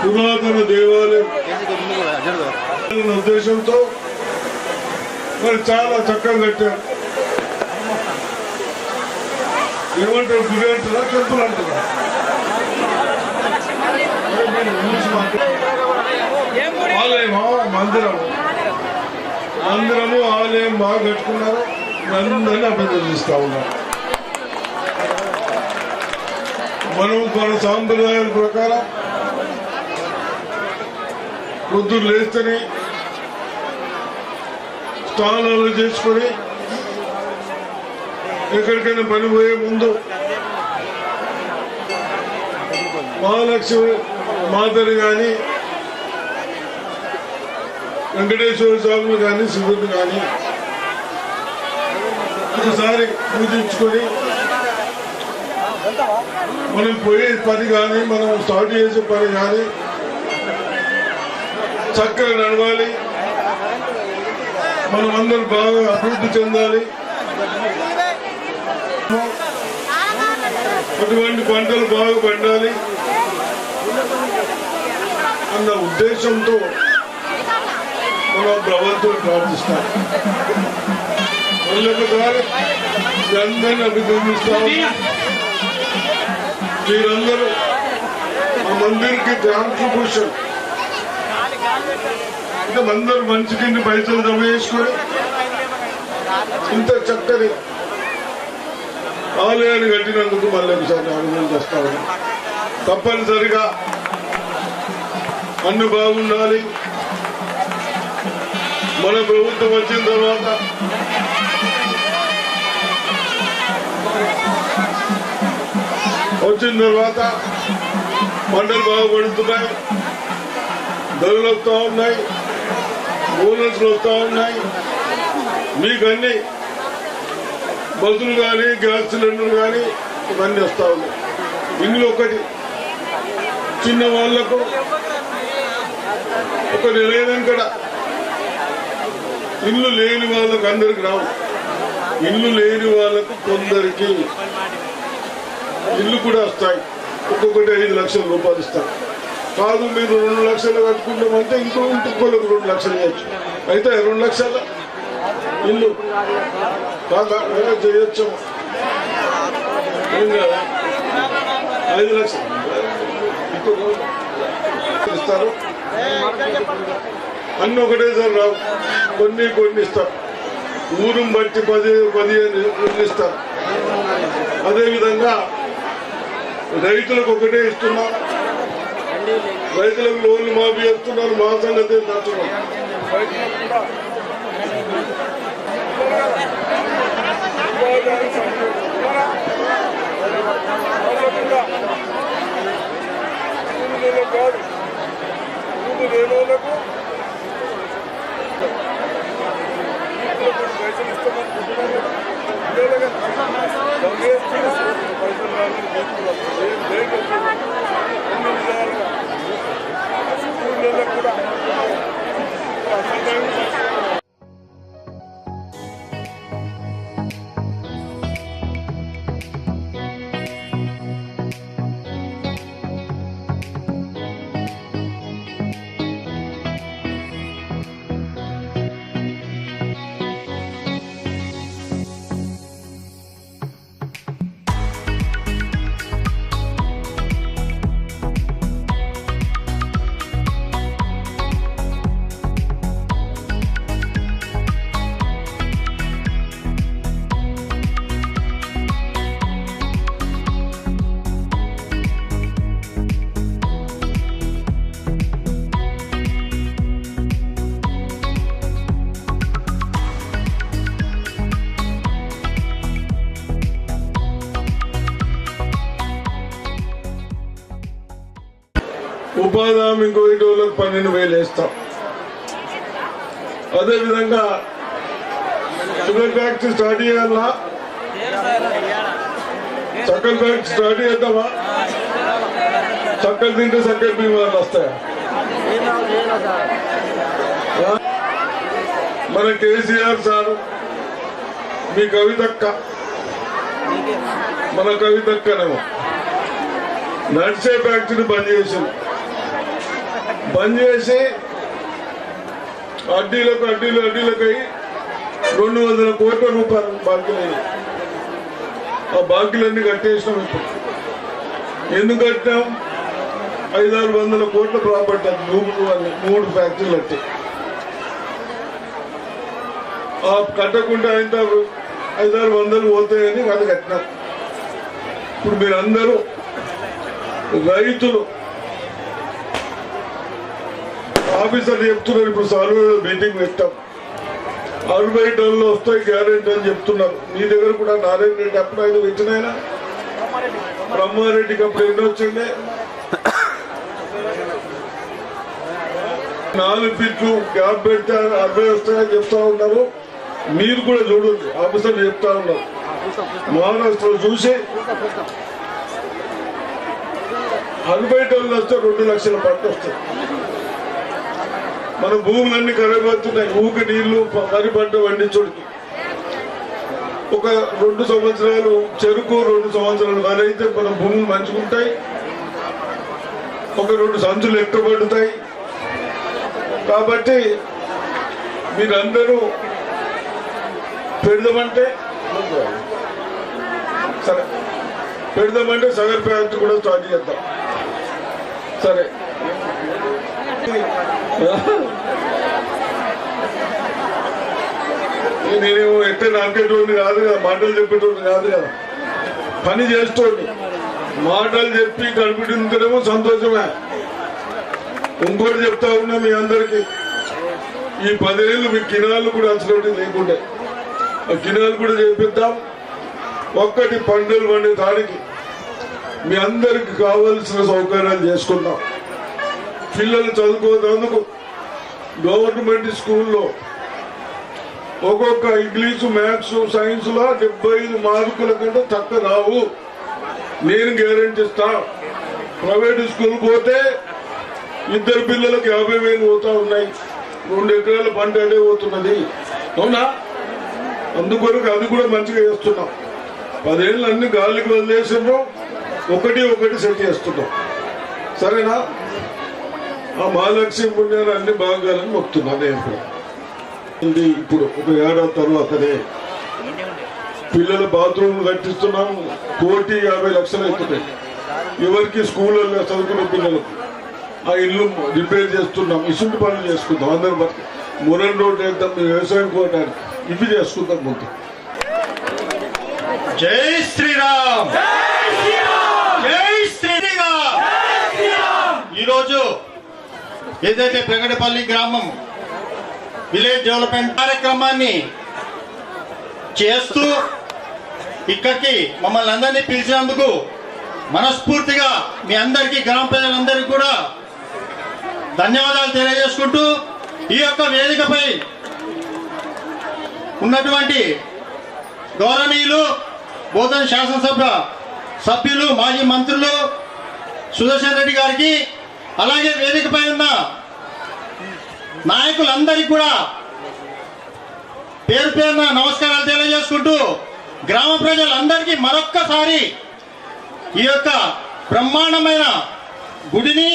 పురాతన దేవాలయం ఉద్దేశంతో మరి చాలా చక్కగా కట్టారు. ఏమంటారు, గుడి అంటారా టెంపుల్ అంటారా? ఆలయమా మందిరము ఆలయం బాగా కట్టుకున్నారు. అందరినీ అభినందిస్తా ఉన్నారు. మనం మన సాంప్రదాయాల ప్రకారం పొద్దున్న లేస్తేనే స్నానాలు చేసుకొని ఎక్కడికైనా పని పోయే ముందు మహాలక్ష్మి మాతని కానీ వెంకటేశ్వర స్వామిని కానీ శివుడిని కానీ ఒకసారి పూజించుకొని మనం పోయే పని కానీ మనం స్టార్ట్ చేసే పని కానీ చక్కగా నడవాలి. మనం అందరూ బాగా అభివృద్ధి చెందాలి. అటువంటి పంటలు బాగా పండాలి అన్న ఉద్దేశంతో మనం భగవంతుని ప్రార్థిస్తాం. మళ్ళొకసారి అందరినీ అభినందిస్తాం. మీరందరూ ఆ మందిర్కి కాంట్రిబ్యూషన్ అంటే అందరూ మంచి కింద పైసలు జమ చేసుకొని ఇంత చక్కని ఆలయాన్ని కట్టినందుకు మళ్ళీ ఒకసారి అభినందిస్తాను. తప్పనిసరిగా అన్ని బాగుండాలి. మన ప్రభుత్వం వచ్చిన తర్వాత పంటలు బాగా పడుతున్నాయి, ధరలు వస్తూ ఉన్నాయి, బోనస్లు వస్తూ ఉన్నాయి. మీకు అన్ని బస్సులు కానీ గ్యాస్ సిలిండర్ కానీ ఇవన్నీ వస్తూ ఉన్నాయి. ఇందులో ఒకటి చిన్న వాళ్లకు ఒక నెలైనాక ఇల్లు లేని వాళ్ళకు అందరికి రావు. ఇల్లు లేని వాళ్ళకు కొందరికి ఇల్లు కూడా వస్తాయి. ఒక్కొక్కటి 5 లక్షల రూపాయలు ఇస్తారు. కాదు మీరు 2 లక్షలు కట్టుకుంటామంటే ఇంకొకరికి 2 లక్షలు ఇవ్వచ్చు. అయితే 2 లక్షల ఇల్లు కాదా చేయొచ్చు. ఏం కదా 5 లక్షలు ఇస్తారు. అన్ని ఒకటేసారి రావు. కొన్ని ఇస్తారు. ఊరుని బట్టి 10-15 ఇస్తారు. అదేవిధంగా రైతులకు ఒకటే ఇస్తున్నాం. రైతులకు లోన్లు మాఫీ చేస్తున్నారు. మా సంగతి దాచున్నాం. ఉపాధి హామీ కోటి వాళ్ళకి 12,000 వేస్తాం. అదేవిధంగా షుగర్ ఫ్యాక్టరీ స్టార్ట్ చేయాలా? చక్కెర ఫ్యాక్టరీ స్టార్ట్ చేద్దామా? చక్కెర తింటే చక్కెర బీమార్లు వస్తాయా? మన కేసీఆర్ సార్ మీ కవితక్క మన కవితక్కనేమో నడిచే ఫ్యాక్టరీ బంద్ చేసింది. బంద్ చేసి అడ్డీలకై 200 కోట్ల రూపాయలు బాకీలు. ఆ బాకీలన్నీ కట్టేసినాం. ఇప్పుడు ఎందుకు కట్టినాం? 500-600 కోట్ల ప్రాపర్టీ అది భూములు అన్ని 3 ఫ్యాక్టరీలు కట్టి ఆ కట్టకుండా ఇంత 500-600 పోతాయని వాళ్ళు కట్టినారు. ఇప్పుడు మీరందరూ రైతులు ఆఫీసర్లు చెప్తున్నారు. ఇప్పుడు సర్వే మీటింగ్ పెట్టాం. 60 టన్నులు వస్తాయి గ్యారెంటీ అని చెప్తున్నారు. మీ దగ్గర కూడా నారాయణ రెడ్డి అప్పుడు ఆయన పెట్టినాయన బ్రహ్మారెడ్డికి అప్పుడు ఎన్ని వచ్చిండే 4 ఫీట్లు గ్యాప్ పెడితే 60 వస్తాయని చెప్తా ఉన్నారు. మీరు కూడా చూడండి, ఆఫీసర్లు చెప్తా ఉన్నారు. మహారాష్ట్రలో చూసి 60 టన్నులు వస్తే 2 లక్షల పంట వస్తాయి. మన భూములన్నీ ఖరాబ్ అవుతున్నాయి. ఊకి నీళ్లు వరి పంట పండించోడికి ఒక 2 సంవత్సరాలు చెరుకు, 2 సంవత్సరాలు వరి అయితే మన భూములు మంచుకుంటాయి. ఒక 2 సంచులు ఎక్కువ పడుతాయి. కాబట్టి మీరందరూ పెడదామంటే సరే, పెడదామంటే సగర్ ఫ్యాక్టరీ కూడా స్టార్ట్ చేద్దాం. సరే, నేను ఎట్లా నాకేటోడిని కాదు కదా, మాటలు చెప్పేటోడిని కాదు కదా, పని చేస్తోండి. మాటలు చెప్పి కనిపించడమో సంతోషమే. ఇంకోటి చెప్తా ఉన్నా మీ అందరికి, ఈ 10 ఏళ్ళు మీ కినాలు కూడా అసలు లేకుండే ఆ కినాలు కూడా చేపిద్దాం. ఒక్కటి పంటలు పండే దానికి మీ అందరికి కావలసిన సౌకర్యాలు చేసుకుందాం. పిల్లలు చదువుకోనందుకు గవర్నమెంట్ స్కూల్లో ఒక్కొక్క ఇంగ్లీషు, మ్యాథ్స్, సైన్స్ లో 75 మార్కుల కంటే తక్కువ రావు. నేను గ్యారెంటీ ఇస్తా. ప్రైవేట్ స్కూల్ పోతే 2 పిల్లలకు 50,000 పోతా ఉన్నాయి. 2 ఎకరాల పంట అడే పోతున్నది. అవునా? అందుకొరకు అది కూడా మంచిగా చేస్తున్నాం. 10 ఏళ్ళు అన్ని గాలికి వదిలేసినాం. ఒకటి సెట్ చేస్తున్నాం. సరేనా? ఆ మహాలక్ష్మి పుణ్యాలు అన్ని బాగాలని మొక్కుతున్నాను. నేను ఇప్పుడు ఒక ఏడాది తర్వాతనే పిల్లల బాత్రూమ్ కట్టిస్తున్నాం. 1,50,00,000 అవుతున్నాయి. ఎవరికి స్కూళ్ళల్లో చదువుకునే పిల్లలకు ఆ ఇల్లు రిపేర్ చేస్తున్నాం. ఇసుంటి పనులు చేసుకుందాం. అందరూ బతుకు మురన్ రోడ్ వేద్దాం. వ్యవసాయం కోయడానికి ఇవి చేసుకుందాం. ముందు జై శ్రీరామ్, జై శ్రీరామ్. ఈరోజు ఏదైతే పెగడపల్లి గ్రామం విలేజ్ డెవలప్మెంట్ కార్యక్రమాన్ని చేస్తూ ఇక్కడికి మమ్మల్ని అందరినీ పిలిచినందుకు మనస్ఫూర్తిగా మీ అందరికీ, గ్రామ ప్రజలందరికీ కూడా ధన్యవాదాలు తెలియజేసుకుంటూ, ఈ యొక్క వేదికపై ఉన్నటువంటి గౌరవనీయులు బోధన శాసనసభ సభ్యులు, మాజీ మంత్రులు సుదర్శన్ రెడ్డి గారికి, అలాగే వేదికపై ఉన్న నాయకులందరికీ కూడా పేరు పేరున నమస్కారాలు తెలియజేసుకుంటూ, గ్రామ ప్రజలందరికీ మరొక్కసారి ఈ యొక్క బ్రహ్మాండమైన గుడిని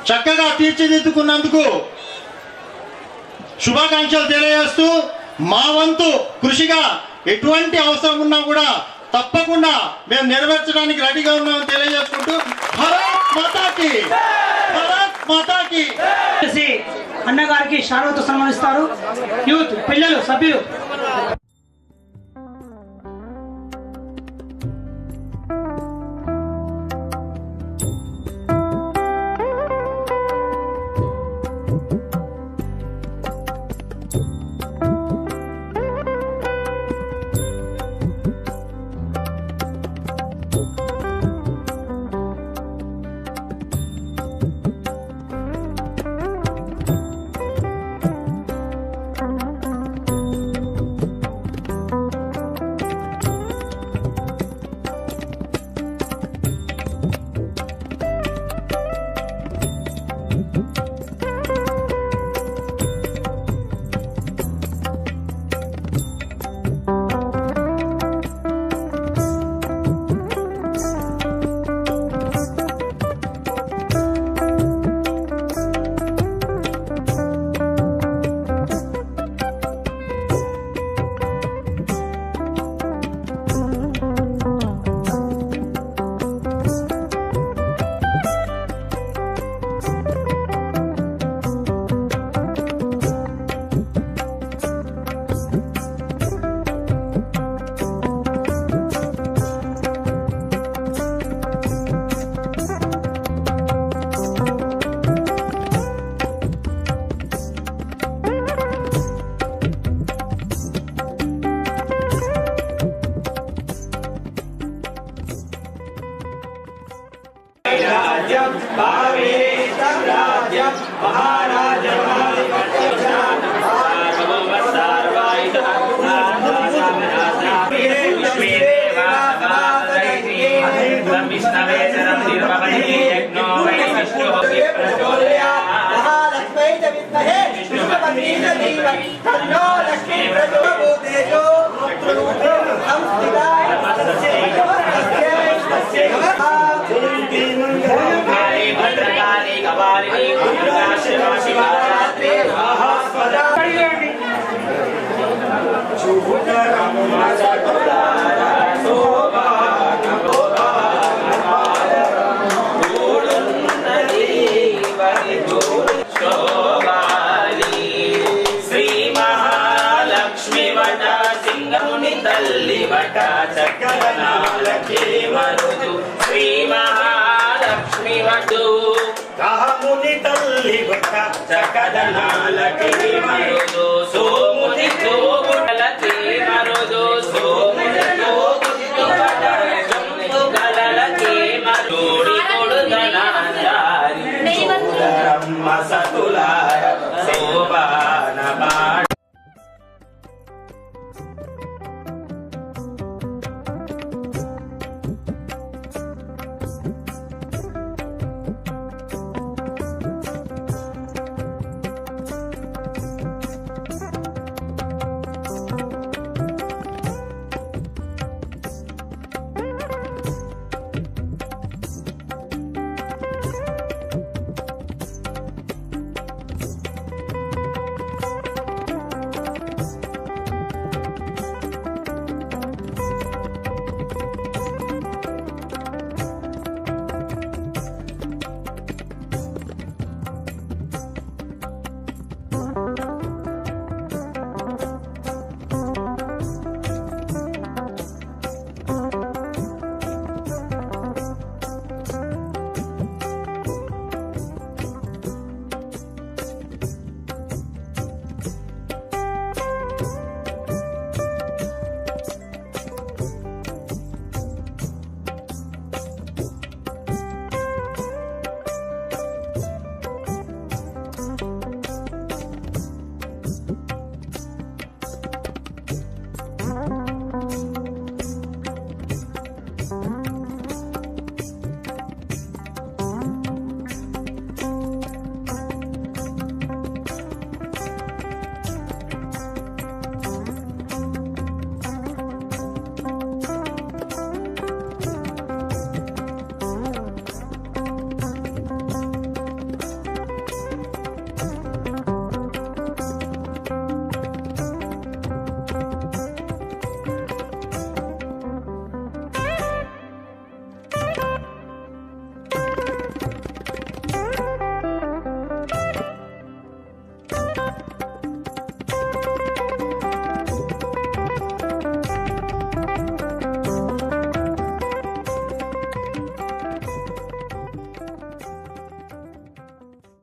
చక్కగా తీర్చిదిద్దుకున్నందుకు శుభాకాంక్షలు తెలియజేస్తూ, మా వంతు కృషిగా ఎటువంటి అవసరం ఉన్నా కూడా తప్పకుండా మేము నెరవేర్చడానికి రెడీగా ఉన్నామని తెలియజేసుకుంటూ, భారత్ మాతాకి, భారత్ మాతాకి. అన్నగారికి శాలువాతో సన్మానిస్తారు యూత్ పిల్లలు సభ్యులు. తల్లి వట చక్కదనాలకే మరుదు శ్రీ మహాలక్ష్మి వటు కాముని తల్లి వట చక్కదనాలకే మరుదు సోముని తోగులకే మరుదు సోముని తోగులకే మరుడి కొడుదనాందారి బ్రహ్మ సతులార శోభాన